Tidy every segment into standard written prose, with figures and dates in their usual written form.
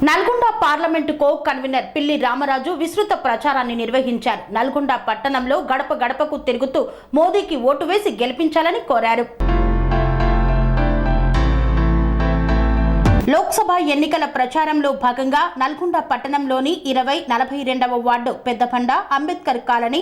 Nalgonda parliament co convener పిల్లి రామరాజు విస్తృత ప్రచారాన్ని నిర్వహించారు. నల్గొండ పట్టణంలో గడప గడపకు తిరుగుతూ మోదీకి ఓటు వేసి గెలిపించాలని కోరారు. లోక్సభ ఎన్నికల ప్రచారంలో భాగంగా నల్గొండ పట్టణంలోని 20-42వ ward Peddapanda, Ambedkar colony,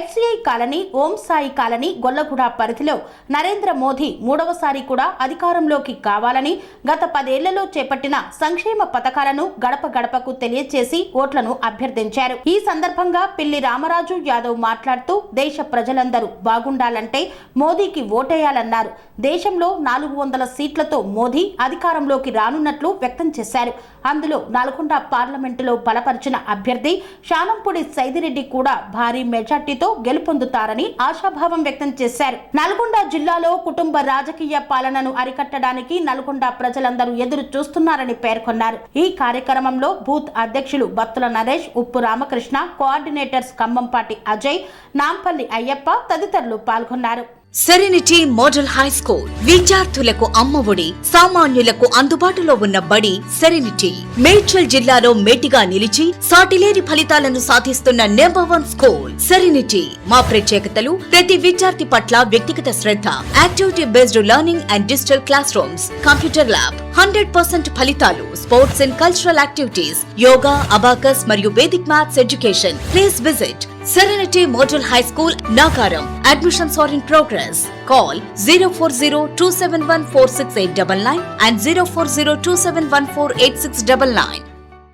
FCI colony, Om Sai colony, Gollaguda పరిధిలో నరేంద్ర మోదీ మూడవసారి కూడా అధికారంలోకి కావాలని గత 10 ఏళ్లలో చేపట్టిన సంక్షేమ పథకాలను గడప గడపకు తెలియజేసి ఓట్లను అభ్యర్థించారు. ఈ సందర్భంగా పిల్లి రామరాజు యాదవ్ మాట్లాడుతూ దేశ ప్రజలందరూ బాగుండాలంటే మోదీకి ఓటేయాలన్నారు. దేశంలో 400 సీట్లతో మోదీ అధికారంలోకి రానున్నట్లు వ్యక్తం చేశారు. అందులో నల్గొండ పార్లమెంటులో బలపరిచిన అభ్యర్థి శానంపూడి సైదిరెడ్డి కూడా భారీ మెజార్టీతో గెలుపొందుతారని ఆశాభావం వ్యక్తం చేశారు. నల్గొండ జిల్లాలో కుటుంబ రాజకీయ పాలనను అరికట్టడానికి నల్గొండ ప్రజలందరూ ఎదురు చూస్తున్నారని పేర్కొన్నారు. ఈ కార్యక్రమంలో బూత్ అధ్యక్షులు బత్తుల నరేష్, ఉప్పు రామకృష్ణ, కోఆర్డినేటర్స్ ఖమ్మంపాటి అజయ్, నాంపల్లి అయ్యప్ప తదితరులు పాల్గొన్నారు. సెరెనిటీ మోడల్ హై స్కూల్ విద్యార్థులకు అమ్మఒడి, సామాన్యులకు అందుబాటులో ఉన్న బడి సెరెనిటీ. మేడ్చల్ జిల్లాలో మేటిగా నిలిచి సాటిలేని ఫలితాలను సాధిస్తున్న #1 స్కూల్ సెరెనిటీ. మా ప్రత్యేకతలు ప్రతి విద్యార్థి పట్ల వ్యక్తిగత శ్రద్ధ, activity based learning and digital classrooms, computer lab, 100% ఫలితాలు, sports and cultural activities, yoga, abacus మరియు Vedic maths education. Please visit Serenity Model High School, Nagaram. Admissions are in progress. Call 040-271-46899 and 040-271-48699.